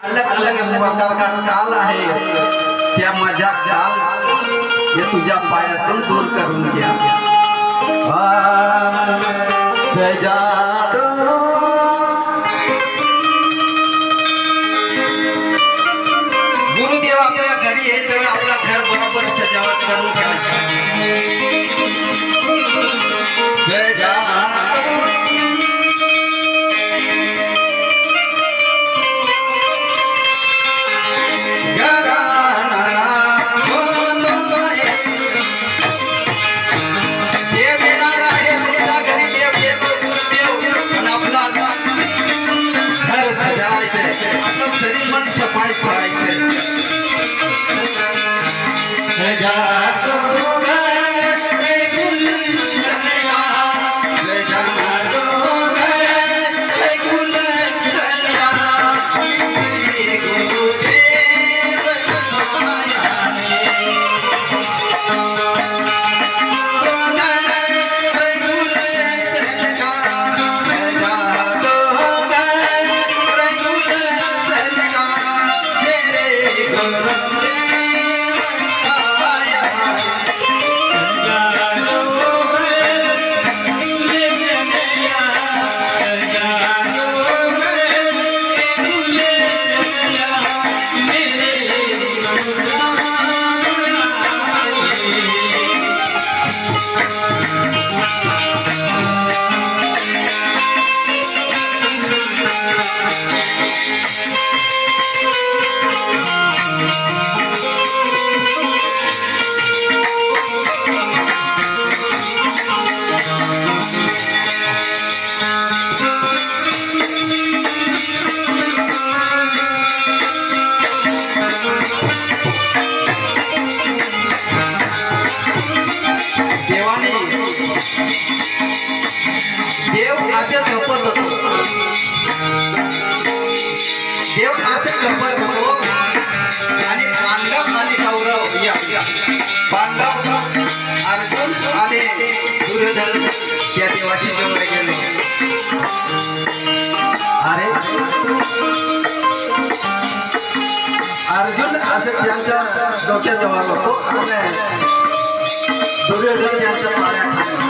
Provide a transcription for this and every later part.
अलग अलग प्रकार का काल आहे त्या माझ्या काल हे तुझ्या पायातून दूर करून घ्या सजादो गुरुदेव आपल्या घरी येईल तेव्हा आपला घर बरोबर सजावट करून ठेवायची देव आजच झोपत होतो देव आज झोपत होतो आणि पांडव आणि कौरव पांडव अर्जुन आणि दुर्योधन त्या देवाची जवळ गेले अरे अर्जुन असं त्यांच्या डोक्याजवळ होतो आणि दुर्योधन यांच्या पायाखाली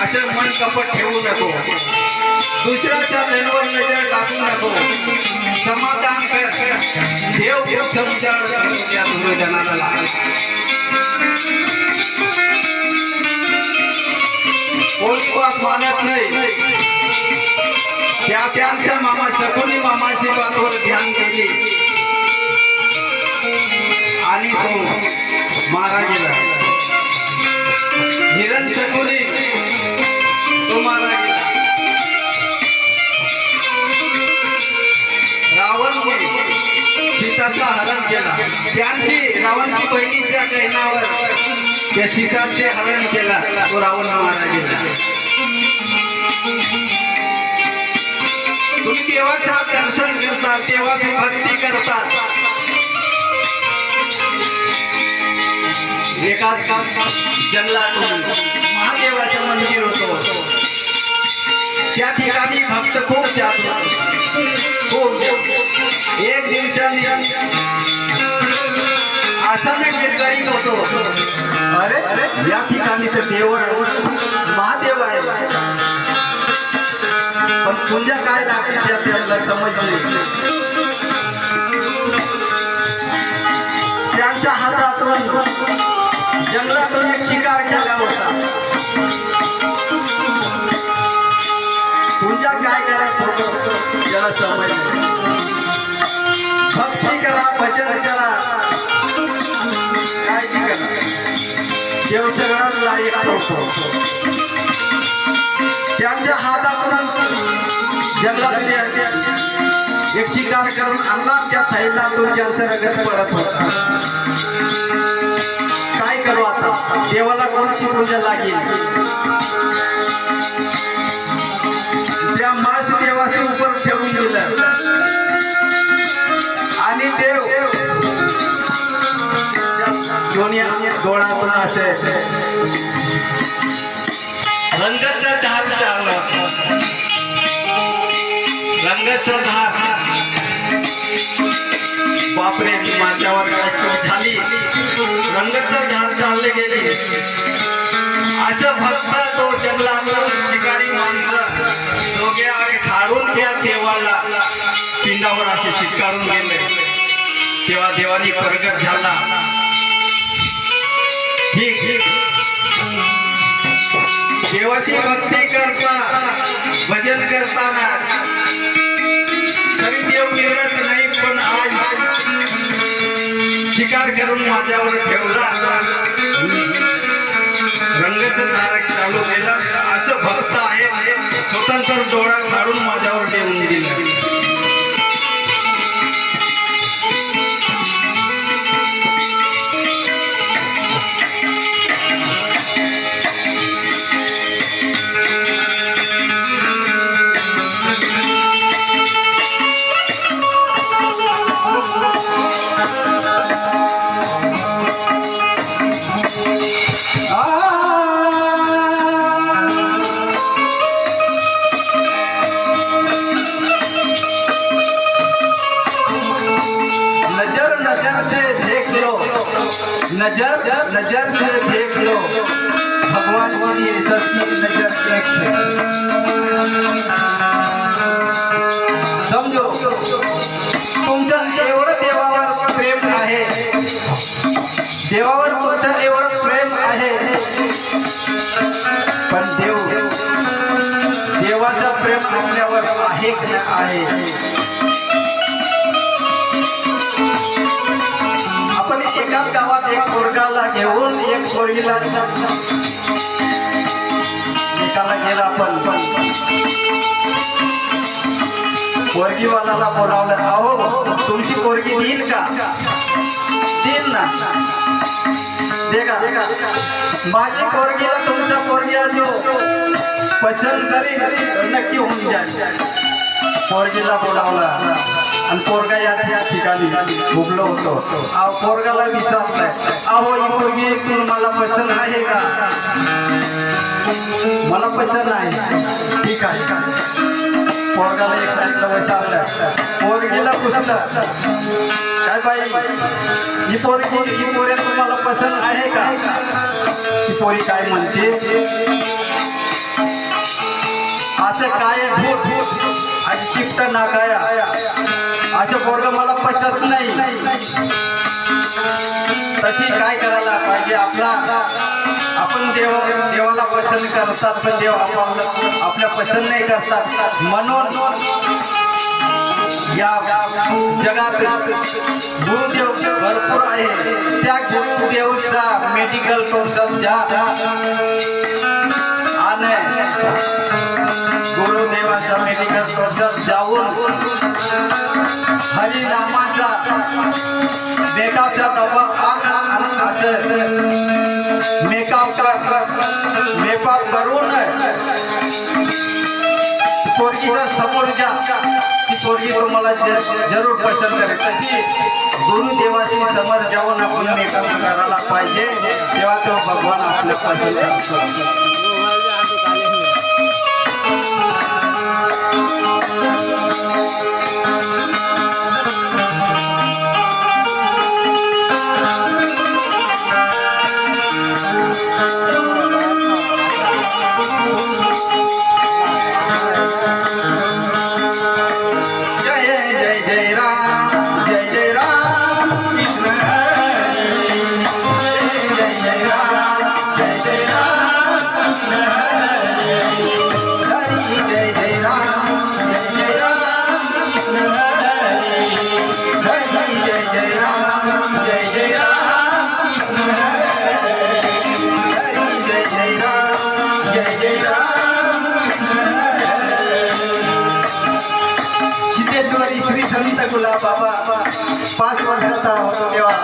असं मन कपट ठेवू नको दुसऱ्याच्या मेनवर नजर टाकू नको समाधान कर देव समजावून त्या दुर्योधनाला कोणी वास मानत नाही त्यांच्या मामा शकुनी मामाची बातवर ध्यान केली आणि तो मारा गेला हिरण शकुनी तो मारा गेला रावण सीताचा हरण केला त्यांची रावणची बहिणीच्या कहण्यावर त्या सीताचे हरण केला तो रावण मारा गेला तुम्ही देवाचा दर्शन करता देवाची भक्ती करतात एकाच जंगलातून महादेवाचं मंदिर होतं त्या ठिकाणी भक्त खूप जात खूप एक दिवसाने असा मी गिरगाई होतो, अरे या ठिकाणी तर देव महादेव आहे, पण पूजा काय लागते ते आपल्याला समजले. त्यांच्या हातातून जंगलातून एक शिकार केला होता. पूजा काय करायचं होतं त्याला समजले. भक्ती करा, भजन करा, काय करा, देव सगळ्यात लायक होतो. त्यांच्या हातातून जंगलातली एक शिकार करून आणला. त्या थैल्यातून त्यांचं रगत पडत होता. काय करू आता, देवाला कोणची पूजा लागेल. त्या मास देवाशी उपर ठेवून दिलं आणि देव डोळ्यातून असे रंगाचा धार चालला. रंगाचा धार, बापरे माझ्यावर काय चूक झाली. रंगाचा धार चालले गेले. असं भक्त तो जंगलातून शिकारी माणसं दोघे आणि खाडून त्या देवाला पिंडावर असे शिकारून गेले. तेव्हा देवानी प्रगट झाला. ठीक देवाची भक्ती करता, भजन करताना तरी देव मिळत नाही, पण आज शिकार करून माझ्यावर ठेवला. रंगाचं धारक चालू केला. असं भक्त आहे, स्वतंत्र डोळा काढून माझ्यावर ठेवून दिला. नजर नजर से देख लो, भगवान की सबकी नजर एक है. समजो तुमचं एवढं देवावर प्रेम आहे, देवावर तुमचं एवढं प्रेम आहे, पण देवाचं प्रेम आपल्यावर आहे की आहे. आपण एकाच गावात एक पोरगाला घेऊन एक पोरगीला एकाला गेला. आपण पोरगीवाल्याला बोलावलं, अहो तुमची पोरगी देईल का? देईल ना. दे का? माझी पोरगीला तुमच्या पोरगीला जो पसंत करेल नक्की होऊन जाईल. पोरगीला बोलावला आणि पोरगा या ठिकाणी उभलो होतो. पोरगाला विचारलंय, अहो ही पोरगी तुम्हाला पसंत आहे का? मला पसंत आहे. ठीक आहे. पोरगाला एक साईडला विचारलं. पोरगीला पुसलं, काय बाई ही पोरी तुम्हाला पसंत आहे का? ही पोरी काय म्हणते, असं काय भूत आणि चिप्ट नाकाया असं पोरग मला पसंत नाही. तशी काय करायला पाहिजे, आपण देवाला पसंत करतात, पण देव आपल्या पसंत नाही करतात. म्हणून या जगात गुरुदेव भरपूर आहे. त्या गुरुदेवचा मेडिकल कोर्स द्या आणि गुरुदेवाचा मेडिकल कोर्स जाऊन हरिनामाचा मेकअपचा डबा मेकअप करून पोरगीचा समोर जा. ती पोरगी तुम्हाला जरूर पसंत करेल. तशी गुरुदेवाची समोर जाऊन आपण मेकअप करायला पाहिजे, तेव्हा तो भगवान आपल्या पसंत करतो. गुलाब बाबा 5 वर्षाचा होता तेव्हा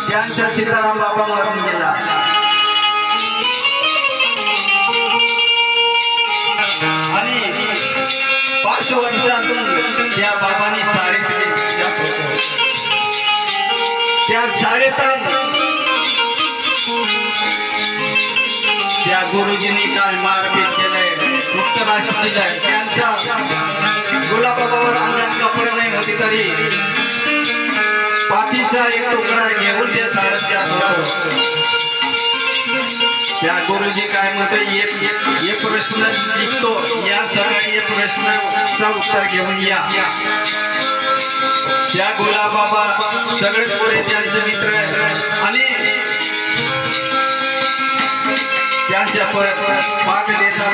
त्यांचा सीताराम बाबा मरून गेला आणि 5 वर्षातून त्या बाबांनी त्या शाळेत त्या गुरुजींनी काय मारपीट केलंय मुक्तराज दिलाय त्यांच्या गुलाबाबावर अंगात कपडे नाही होती तरी पाठीचा एक तुकडा घेऊन ते झाडत जात होतो त्या गुरुजी काय म्हणतो एक प्रश्न लिखतो या सगळ्या प्रश्नाचं उत्तर घेऊन या त्या गुलाबाबा सगळे पुढे त्यांचे मित्र आणि त्यांच्या पाठ देतात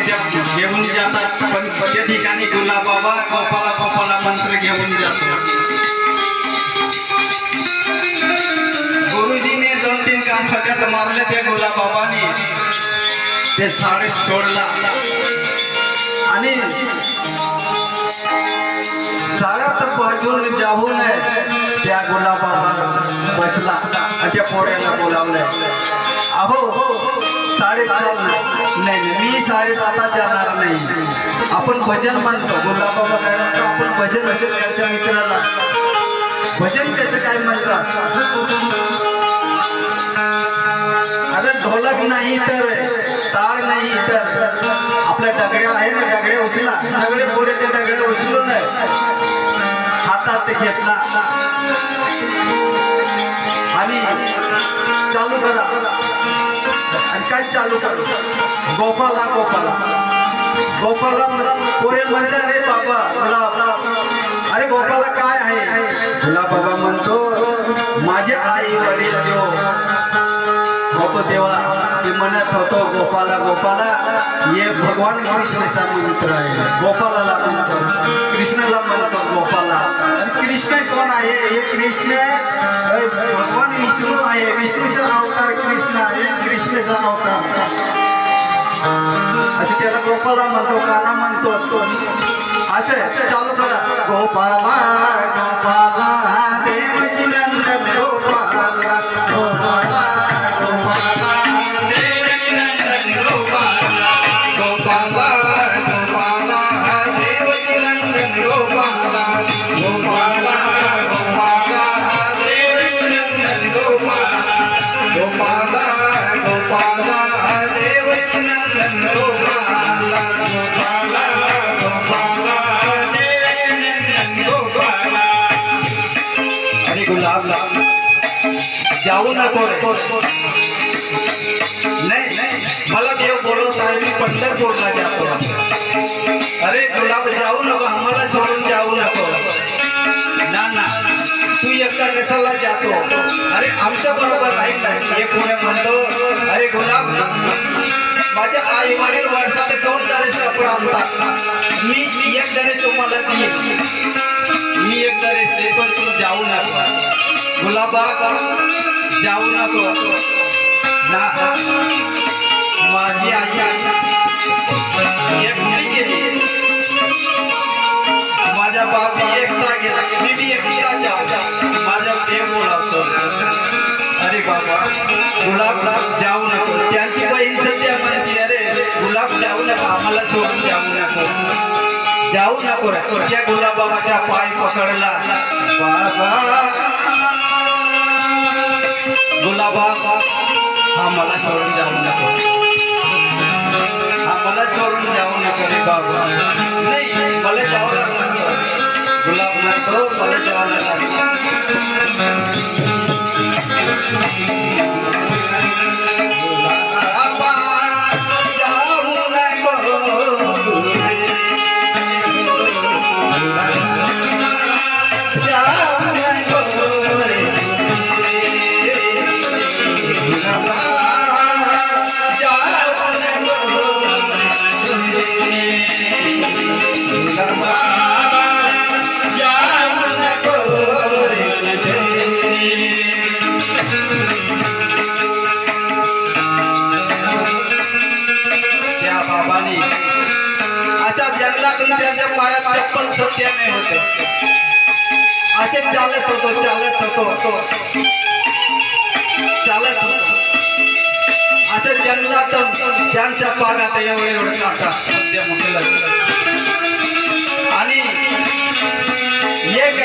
घेऊन जातात पण त्या ठिकाणी गुलाबाबा गोपाला मंत्र घेऊन जातो गुरुजीने 2-3 काम फटक मारले त्या गुलाबाबाने ते शाळेत सोडला आणि शाळेत पाठवून जाऊन त्या गुलाबाबा बसला आणि त्या पोऱ्याला बोलावलंय अहो शाळेत नाही मी शाळेत आता जाणार नाही आपण भजन म्हणतो गुलाबाबा काय म्हणतो आपण भजन असेल त्याच्या मित्राला भजन कसं काय म्हणतात अरे ढोलक नाही तर टाळ नाही तर आपल्या डगड्या आहे ना डगड्या उचला सगळे पुढे ते डगड्या उचलून हातात घेतला आणि चालू करा आणि काय चालू करू गोपाला पोरे म्हणले अरे बाबा अरे गोपाला काय आहे तुला बाबा म्हणतो माझे आई वडील होतो तेव्हा मी म्हणत होतो गोपाला ये भगवान कृष्णाचा मंत्र आहे गोपाला म्हणतो कृष्णाला म्हणतो गोपाला कृष्ण कोण आहे हे कृष्ण भगवान विष्णू आहे विष्णूचा अवतार कृष्ण आहे कृष्णाचा अवतार असं त्याला गोपाला म्हणतो काना म्हणतो असं चालू करा गोपाला देवजी नंदन गोपाला देवजी नंदन गोपाला देवजी नंदन गोपाला देवजी नंदन गोपाला देवजी नंदन गोपाला अरे गुलाब जाऊ नको नाही मला देव बोलवत आहे मी पंढरपूरला जातो अरे गुलाब जाऊ नको आम्हाला सोडून जाऊ नको ना तू एकटा कशाला जातो अरे आमच्या बरोबर राहील एक पुढे म्हणतो अरे गुलाब माझ्या आई वडील वर्षात 2 ड्रेस कपडे आणतात मी एक ड्रेस तुम्हाला देईन मी एक ड्रेस दे पण तू जाऊ नको गुलाबा जाऊ नको ना माझी आई एक मुली गेली माझा बाप एकटा गेला मी बी एकटा जाऊ माझा देव बोलावतो अरे बाबा गुलाब जाऊ नको त्यांची बहीण सध्या म्हणते अरे गुलाब जाऊ नको आम्हाला सोडून जाऊ नको त्या गुलाबाबाचा पाय पकडला बाबा गुलाबा आम्हाला सोडून जाऊ नको आम्हाला सोडून जाऊ नको रे बाबा नाही मला जावं लागलं गुलाब नको मला जावं लागलं अशा जंगलातून त्यांच्या पायात चप्पल सत्याने होते. असे चालत होतो अशा जंगलातून त्यांच्या पायात एवढे काटा सत्य म्हटलं. आणि एक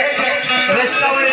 रस्त्यावर